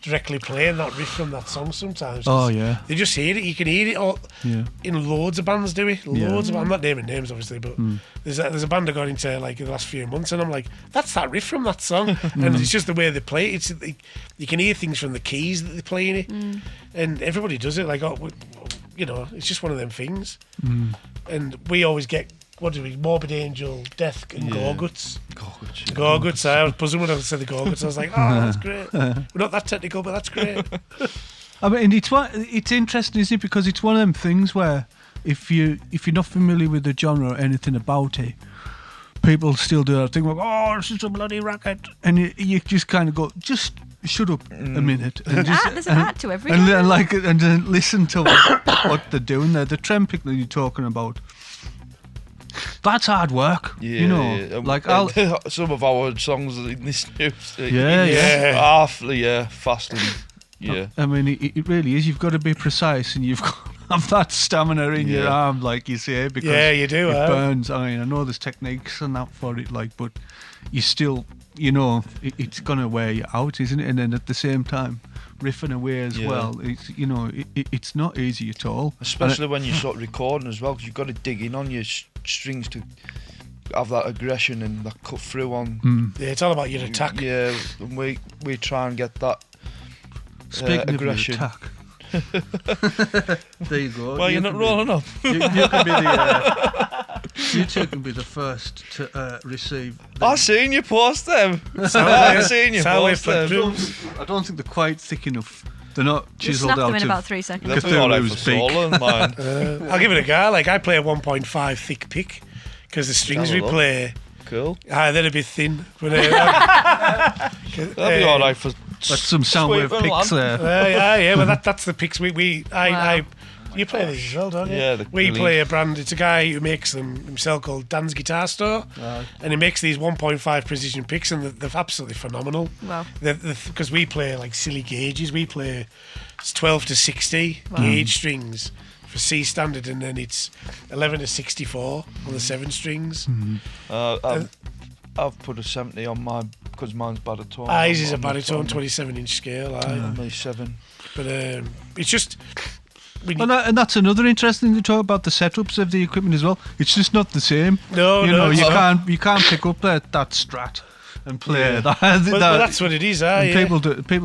E: directly playing that riff from that song sometimes.
C: Oh, yeah.
E: They just hear it. You can hear it all. In loads of bands do it. I'm not naming names, obviously, but there's a band I got into like in the last few months, and I'm like, that's that riff from that song. And it's just the way they play it. You can hear things from the keys that they play in it. And everybody does it. Like, it's just one of them things. And we always get, what do we, Morbid Angel, Death, and Gorguts. Gorguts. I was buzzing when I said the Gorguts. I was like, oh, that's great. We're not that technical, but that's great.
C: I mean, it's interesting, isn't it? Because it's one of them things where if you're not familiar with the genre or anything about it, people still do that thing like, oh, this is a bloody racket, and you just kind of go, just shut up a minute. And
A: there's an art to everything.
C: And then listen to what they're doing there. The trem pick that you're talking about. That's hard work, Like
D: some of our songs in this news, fast and
C: I mean, it really is. You've got to be precise, and you've got to have that stamina in your arm, like you say, because
E: you do.
C: It burns. I mean, I know there's techniques and that for it, like, but you still, it's gonna wear you out, isn't it? And then at the same time, riffing away as well. It's it's not easy at all.
D: Especially when you're sort of recording as well, because you've got to dig in on your strings to have that aggression and that cut through on.
E: Yeah, it's all about your attack.
D: Yeah, and we try and get that aggression.
C: Speaking of your attack, there you go.
D: Well, you're not rolling up.
C: You can be the. You two can be the first to receive.
D: I've seen you post them. I've seen you post them.
C: I don't think they're quite thick enough. They're not chiseled
A: snap
C: out.
A: them in about 3 seconds.
D: They're alright for solo and mine.
E: I'll give it a go. Like, I play a 1.5 thick pick because the strings we play.
D: Cool.
E: They're a bit thin. But,
D: that'll be alright for.
C: That's some Soundwave picks there.
E: Well, that's the picks you play these as well, don't you?
D: Yeah,
E: we play a brand. It's a guy who makes them himself called Dan's Guitar Store, and he makes these 1.5 precision picks, and they're absolutely phenomenal.
A: Wow!
E: Because we play like silly gauges. We play 12 to 60 gauge strings for C standard, and then it's 11 to 64 on the 7 strings.
D: I've put a 70 on mine because mine's baritone.
E: His is a baritone 27-inch scale.
D: Only 7.
E: But it's just.
C: And that's another interesting thing to talk about, the setups of the equipment as well. It's just not the same.
E: No,
C: you can't pick up that Strat and play that.
E: But that's what it is.
C: People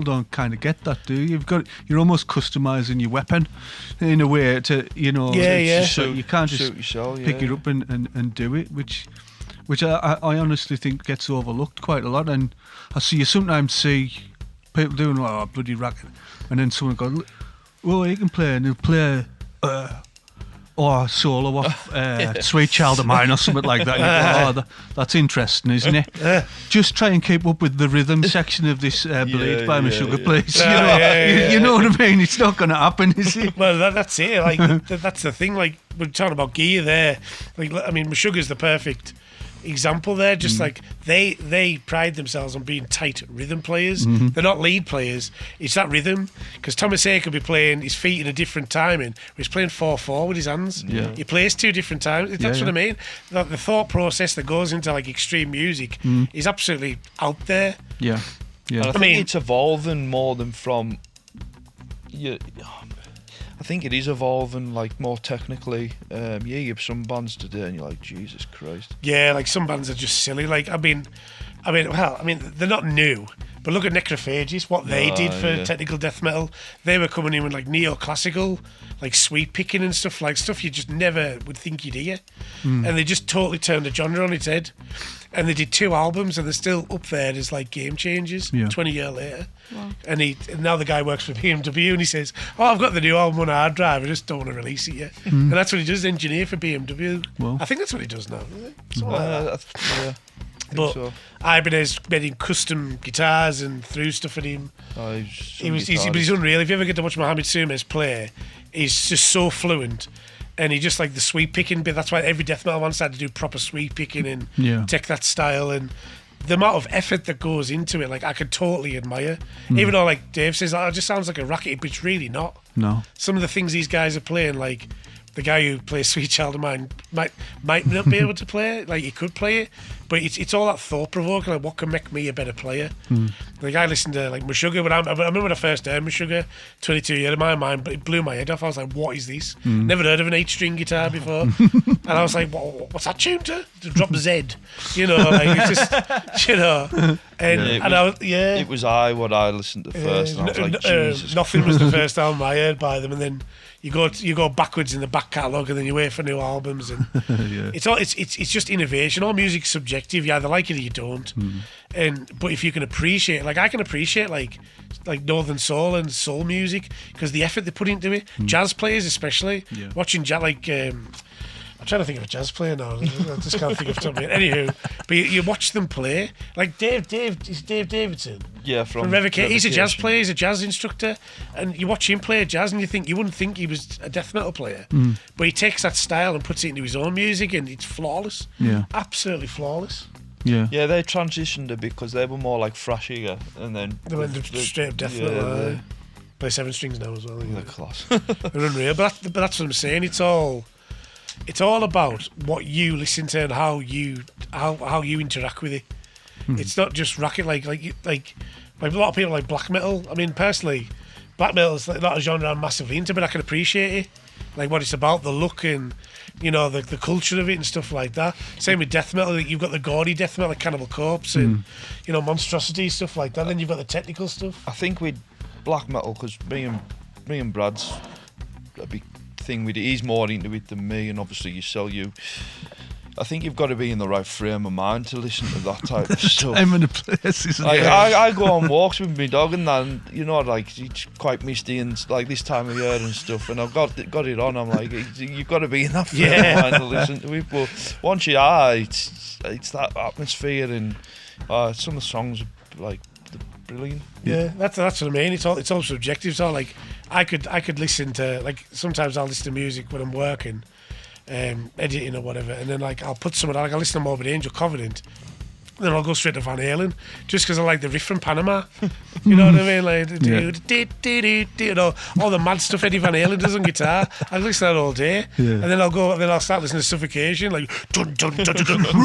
C: don't kind of get that, do you? You're almost customizing your weapon in a way to So you can't just pick it up and do it, which I honestly think gets overlooked quite a lot. And you sometimes see people doing bloody racket, and then someone goes, well, he can play, and he'll play or a solo off Sweet Child of Mine or something like that. You go, that's interesting, isn't it? Just try and keep up with the rhythm section of this Bleed by Meshuggah, please. You know what I mean? It's not going to happen, is it?
E: Well, that's it. Like that's the thing. Like we're talking about gear there. Like I mean, Meshuggah's the perfect example there. Just like they pride themselves on being tight rhythm players. They're not lead players. It's that rhythm, because Thomas A could be playing his feet in a different timing. He's playing 4/4 with his hands. He plays 2 different times. That's what I mean. The thought process that goes into like extreme music is absolutely out there.
C: Yeah.
D: And I think it's evolving more than from. I think it is evolving, like, more technically. You have some bands today, and you're like, Jesus Christ.
E: Yeah, like some bands are just silly. Like I mean, they're not new, but look at Necrophagus, what they did for technical death metal. They were coming in with like neoclassical, like sweep picking and stuff you just never would think you'd hear, and they just totally turned the genre on its head. And they did 2 albums, and they're still up there as like game changers. 20 years later, and now the guy works for BMW, and he says, "Oh, I've got the new album on a hard drive. I just don't want to release it yet." And that's what he does, engineer for BMW.
C: Well.
E: I think that's what he does now.
D: But
E: so. Ibanez made him custom guitars and threw stuff at him. He's unreal. If you ever get to watch Mohamed Sumes play, he's just so fluent. And he just like the sweep picking bit. That's why every death metal wants to do proper sweep picking and take that style. And the amount of effort that goes into it, like I could totally admire. Even though, like Dave says, it just sounds like a racket, but it's really not.
C: No.
E: Some of the things these guys are playing, like the guy who plays Sweet Child of Mine might not be able to play it. Like he could play it, but it's all that thought provoking. Like what can make me a better player? Like I listened to like Meshuggah, but I remember when I first heard Meshuggah, 22 years in my mind, but it blew my head off. I was like, what is this? Never heard of an 8-string guitar before, and I was like, what's that tune to drop the Z? You know, like it's just
D: It was what I listened to first, and I was like, Jesus.
E: Nothing was the first album I heard by them, and then you go backwards in the back catalogue, and then you wait for new albums, and it's just innovation. All music's subjective. You either like it or you don't. But if you can appreciate, like I can appreciate, like Northern Soul and soul music because the effort they put into it. Jazz players, especially watching jazz, like. I'm trying to think of a jazz player now. I just can't think of something. Anywho, but you watch them play, like Dave Davidson.
D: Yeah, from
E: Revocation. He's a jazz player. He's a jazz instructor, and you watch him play jazz, and you wouldn't think he was a death metal player, but he takes that style and puts it into his own music, and it's flawless.
C: Yeah,
E: absolutely flawless.
C: Yeah,
D: they transitioned a bit because they were more like thrashier, and then
E: they went straight up death metal. Play 7 strings now as well.
D: They're class.
E: They're unreal, but that's what I'm saying. It's all about what you listen to and how you interact with it. It's not just racket like a lot of people like black metal. I mean, personally, black metal is not a genre I'm massively into, but I can appreciate it, like what it's about, the look and the culture of it and stuff like that. Same with death metal. You've got the gaudy death metal like Cannibal Corpse and Monstrosity, stuff like that. Then you've got the technical stuff.
D: I think with black metal, because me and Brad's a big thing with it. He's more into it than me, and obviously I think you've got to be in the right frame of mind to listen to that type of stuff.
C: I'm in a place, isn't it?
D: I go on walks with my dog and that, and like it's quite misty and like this time of year and stuff, and I've got it on. I'm like, you've got to be in that frame of mind to listen to it. But once you are, it's that atmosphere, and some of the songs are like brilliant.
E: Yeah, that's what I mean. It's all subjective. It's all like I could listen to, like, sometimes I'll listen to music when I'm working, editing or whatever, and then like I'll put something, like I'll listen to Morbid Angel, Covenant, then I'll go straight to Van Halen just because I like the riff from Panama. You know what I mean? Like all the mad stuff Eddie Van Halen does on guitar. I listen to that all day, and then I'll start listening to Suffocation, like dun dun dun dun dun.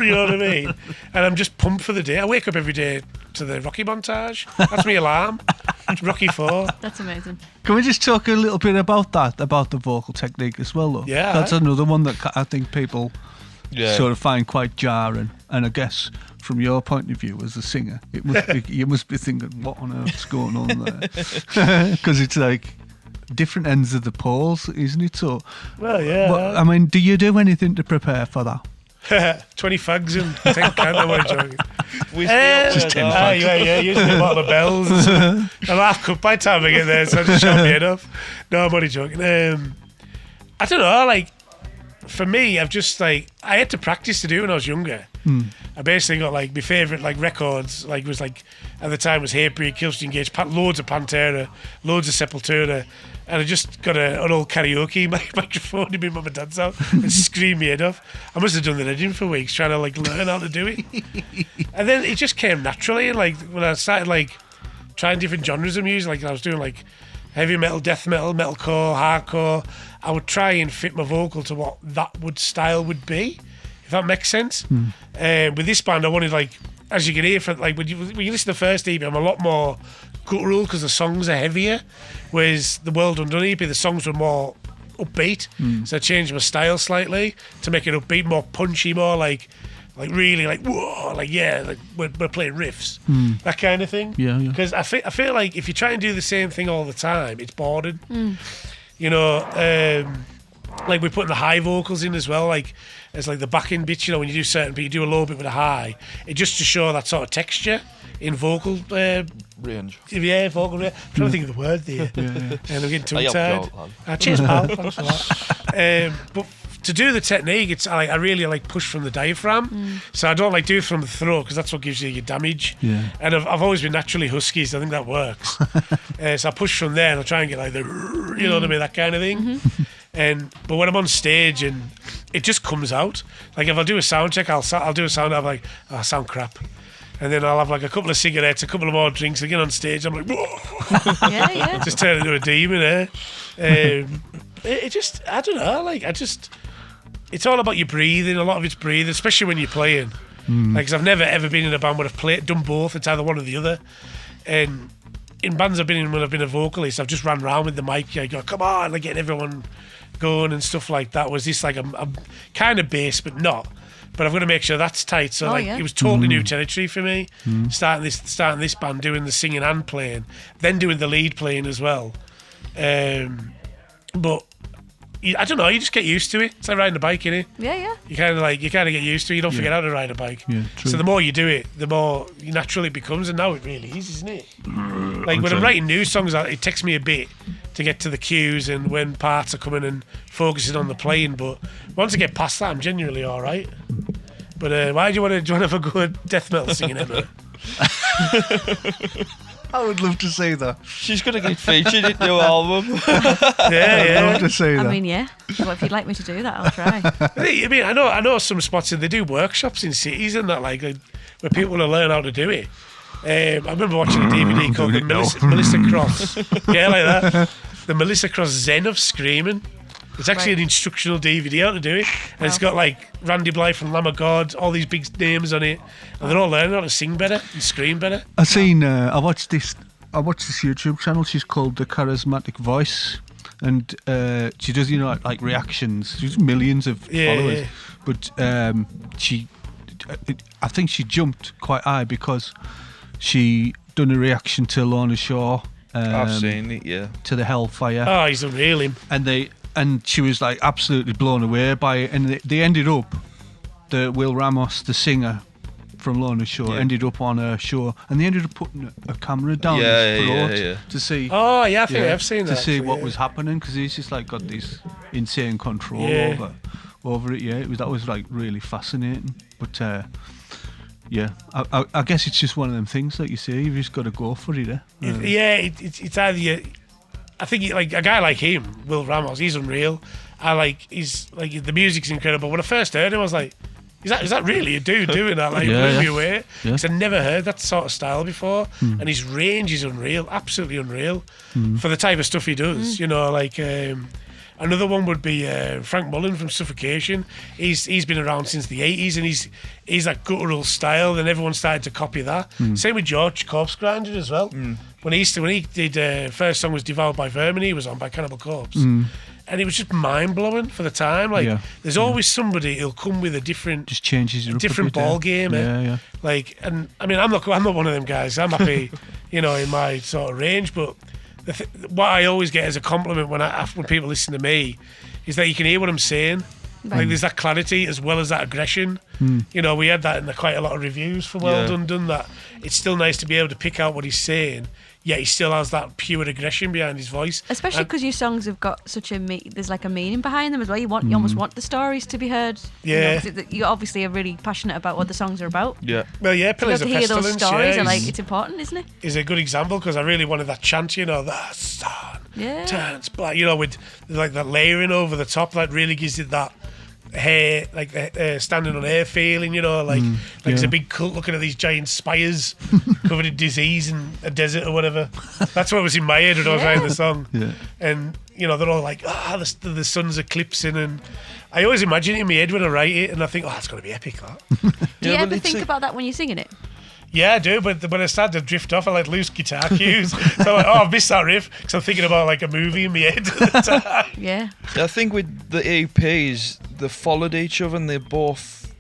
E: You know what I mean? And I'm just pumped for the day. I wake up every day to the Rocky montage. That's my alarm. Rocky 4.
A: That's amazing.
C: Can we just talk a little bit about the vocal technique as well, though?
E: Yeah,
C: that's another one that I think people sort of find quite jarring. And I guess from your point of view as a singer, it must be, you must be thinking, what on earth's going on there? Because it's like different ends of the poles, isn't it? So,
E: well, yeah.
C: I mean, do you do anything to prepare for that?
E: 20 fags and 10 cans. I'm only joking.
C: Just 10 fags.
E: Yeah. Usually a bottle of bells. I'm half cut by the time I get there, so I just shut my head off. No, I'm only joking. I don't know, like, for me, I've just, like, I had to practice to do it when I was younger. I basically got, like, my favourite, like, records, like, was, like, at the time was Hatebreed, Killswitch Engage, loads of Pantera, loads of Sepultura, and I just got an old karaoke microphone in my mum and dad's house and screamed my head off. I must have done the editing for weeks trying to, like, learn how to do it. And then it just came naturally, and, like, when I started, like, trying different genres of music, like, I was doing, like, heavy metal, death metal, metalcore, hardcore, I would try and fit my vocal to what that style would be, if that makes sense. With this band, I wanted, like, as you can hear, from, like, when you listen to the first EP, I'm a lot more guttural because the songs are heavier, whereas the World Undone EP, the songs were more upbeat. So I changed my style slightly to make it upbeat, more punchy, more like really like whoa, like yeah, like we're playing riffs, that kind of thing.
C: Yeah.
E: Because I feel like if you try and do the same thing all the time, it's boring. You know, like we're putting the high vocals in as well, like as like the backing bits. You know, when you do certain, but you do a low bit with a high, it just to show that sort of texture in vocal
D: range.
E: Yeah, vocal range. I'm trying to think of the word there, and I'm getting too tired. Cheers, pal. Thanks for that. But to do the technique, it's I really like push from the diaphragm, so I don't like do it from the throat because that's what gives you your damage.
C: Yeah.
E: And I've always been naturally husky, so I think that works. So I push from there and I try and get like the, you know what I mean, that kind of thing. But when I'm on stage and it just comes out, like if I do a sound check, I'll do a sound, I'm like, oh, I sound crap. And then I'll have like a couple of cigarettes, a couple of more drinks, again on stage, I'm like, whoa.
A: Yeah.
E: Just turn into a demon, it just, I don't know, like, it's all about your breathing. A lot of it's breathing, especially when you're playing. Like, 'cause I've never ever been in a band where I've done both. It's either one or the other. And in bands I've been in when I've been a vocalist, I've just ran around with the mic. I go, come on, like getting everyone going and stuff like that. Was this like I'm kind of bass, but not. But I've got to make sure that's tight. So it was totally new territory for me. Starting this band, doing the singing and playing, then doing the lead playing as well. But I don't know. You just get used to it. It's like riding a bike, innit?
A: Yeah.
E: You kind of get used to it. You don't forget how to ride a bike.
C: Yeah, true.
E: So the more you do it, the more natural it becomes. And now it really is, isn't it? Like when I'm writing new songs, it takes me a bit to get to the cues and when parts are coming and focusing on the playing. But once I get past that, I'm genuinely all right. But why do you want to have a good death metal singing, Emma?
C: I would love to say that.
D: She's going to get featured in your album.
E: Yeah.
C: I'd love to say that.
A: I mean, yeah. Well, if you'd like me to do that, I'll try.
E: I mean, I know some spots and they do workshops in cities and that, like where people want to learn how to do it. I remember watching a DVD called the Melissa Cross. Yeah, like that. The Melissa Cross Zen of Screaming. It's actually an instructional DVD how to do it. And it's got like Randy Blythe from Lamb of God, all these big names on it. And they're all learning how to sing better and scream better.
C: I watched this YouTube channel. She's called The Charismatic Voice. And she does, like reactions. She's millions of followers.
E: Yeah.
C: But I think she jumped quite high because she done a reaction to Lorna Shaw.
D: I've seen it, yeah.
C: To the Hellfire.
E: Oh, he's unreal, him.
C: And she was like absolutely blown away by it. And they ended up, Will Ramos, the singer from Lorna Shaw, ended up on her show, and they ended up putting a camera down his throat to see.
E: Oh yeah, I think I've seen that.
C: To see what was happening, because he's just like got this insane control over it. Yeah, that was like really fascinating. But I guess it's just one of them things, like you say, you've just got to go for it.
E: It's either I think like a guy like him, Will Ramos, he's unreal. He's like the music's incredible. When I first heard him, I was like, is that really a dude doing that? Like, blew me away. Because I'd never heard that sort of style before. And his range is unreal, absolutely unreal for the type of stuff he does. Another one would be Frank Mullen from Suffocation. He's been around since the 80s, and he's that guttural style, and everyone started to copy that. Same with George Corpse Grinder as well. When he did first song was Devoured by Vermin, he was on by Cannibal Corpse. And it was just mind blowing for the time. Like there's always somebody who'll come with a different,
C: just changes it up
E: different ball game. Like, and I mean, I'm not one of them guys. I'm happy, in my sort of range. But what I always get as a compliment when people listen to me is that you can hear what I'm saying. Like there's that clarity as well as that aggression. We had that in quite a lot of reviews for Well Done. That it's still nice to be able to pick out what he's saying, yet he still has that pure aggression behind his voice.
A: Especially
E: And-
A: because your songs have got such there's like a meaning behind them as well. You almost want the stories to be heard.
E: Yeah.
A: You obviously are really passionate about what the songs are about.
D: Yeah.
E: Well, yeah,
A: So
E: Pillars
A: to
E: of
A: hear those
E: Pestilence,
A: stories
E: yeah,
A: are like, it's important, isn't it?
E: is a good example because I really wanted that chant, the sun
A: Yeah.
E: turns black, with like that layering over the top, that really gives it that hair, like standing on air feeling, there's a big cult looking at these giant spires covered in disease in a desert or whatever. That's what was in my head when I was writing the song.
C: Yeah.
E: And, they're all like, the sun's eclipsing, and I always imagine it in my head when I write it, and I think, it's going to be epic, that.
A: Do you
D: well,
A: ever
D: it's
A: think
D: like-
A: about that when you're singing it?
E: Yeah, I do, but when I start to drift off, I like lose guitar cues. So I'm like, I've missed that riff because I'm thinking about like a movie in my head at the time.
A: Yeah.
D: I think with the EPs, they followed each other and they both.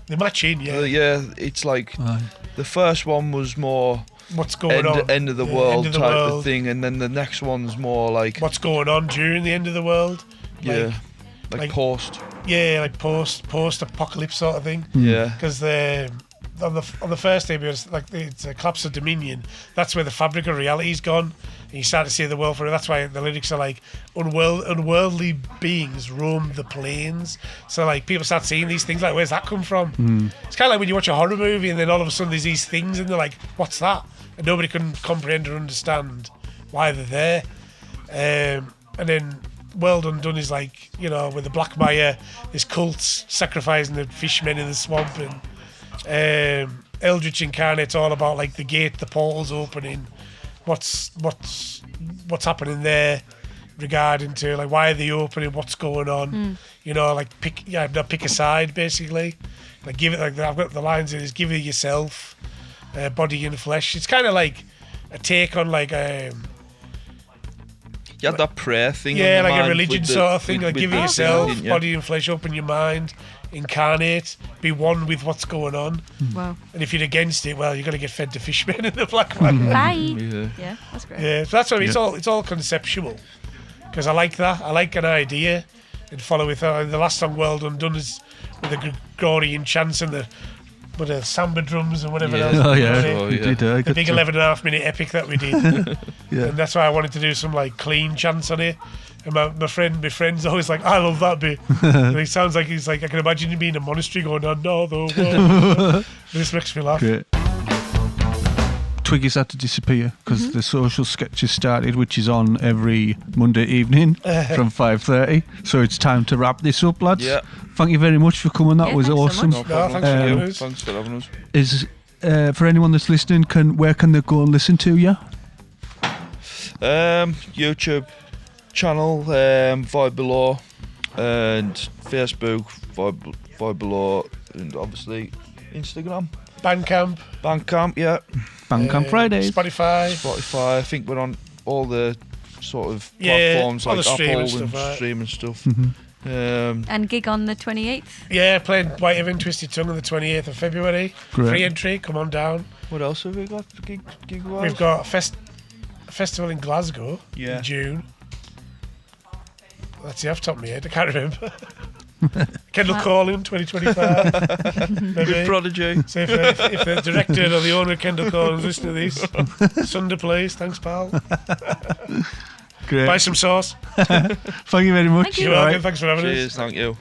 E: They match in, yeah.
D: It's like
C: Aye.
D: the first one was more
E: What's going on?
D: end of the
E: Yeah,
D: world
E: end of the
D: type
E: world.
D: of thing, and then the next one's more like
E: What's going on during the end of the world?
D: like
E: like-
D: post.
E: Yeah, like post-apocalypse sort of thing.
D: Yeah.
E: Because on the first day, it's like it's a collapse of dominion. That's where the fabric of reality's gone, and you start to see the world for it. That's why the lyrics are like unworldly beings roam the plains. So like people start seeing these things like, where's that come from? It's kind of like when you watch a horror movie and then all of a sudden there's these things and they're like, what's that? And nobody can comprehend or understand why they're there. And then World Undone is like, with the Black Maya, there's cults sacrificing the fishmen in the swamp, and Eldritch Incarnate's all about like the gate, the portals opening, what's happening there regarding to like why are they opening, what's going on, like pick a side basically, like give it, like I've got the lines in is give it yourself, body and flesh. It's kind of like a take on like
D: You had that prayer thing.
E: yeah,
D: on the
E: like a
D: mind
E: religion
D: with the-
E: sort of thing, like
D: with
E: give it
D: the
E: yourself,
D: thing, didn't you?
E: body and flesh, open your mind, incarnate, be one with what's going on.
A: Wow.
E: And if you're against it, well, you're going to get fed to fishmen in the black man.
A: Bye.
D: Yeah.
A: Yeah, that's great.
E: Yeah, so that's what I mean. It's all conceptual because I like that. I like an idea and follow with the last song, World Undone, is with the Gregorian chants and the samba drums and whatever
D: Yeah.
E: else.
C: Oh yeah,
D: Oh,
C: you
D: yeah.
C: did.
E: The big 11.5-minute epic that we did.
C: Yeah.
E: And that's why I wanted to do some like clean chants on it. And my friend's always like, I love that bit. And it sounds like he's like, I can imagine him being in a monastery going, another world. This makes me laugh.
C: Great. Twiggy's had to disappear because the social sketches started, which is on every Monday evening from 5:30. So it's time to wrap this up, lads.
D: Yeah.
C: Thank you very much for coming. That
A: Yeah,
C: was
A: thanks so
C: awesome.
A: much.
D: No problem.
E: thanks for
C: having
E: us.
D: Thanks for having us.
C: Is for anyone that's listening, where can they go and listen to you?
D: YouTube channel, Vibe Below, and Facebook, Vibe Below, and obviously Instagram.
E: Bandcamp,
D: Yeah.
C: Bandcamp Fridays.
E: Spotify.
D: Spotify. I think we're on all the sort of
E: Yeah,
D: platforms
E: all
D: like
E: the streaming
D: Apple and
E: stuff, right.
D: streaming stuff.
C: Mm-hmm.
A: And gig on the 28th.
E: Yeah, playing Whitehaven Twisted Tongue on the 28th of February.
C: Great.
E: Free entry, come on down.
D: What else have we got? Gig wise?
E: We've got a festival in Glasgow
D: Yeah.
E: in June. That's the off top of my head, I can't remember. Kendall Calling 2025. Maybe.
D: Prodigy.
E: So if the director or the owner of Kendall Calling listen to this, Sunday Place, thanks pal.
C: Great.
E: Buy some sauce.
C: Thank you very much.
A: Thank you.
E: You're welcome, thanks for having us.
D: Cheers. Thank you.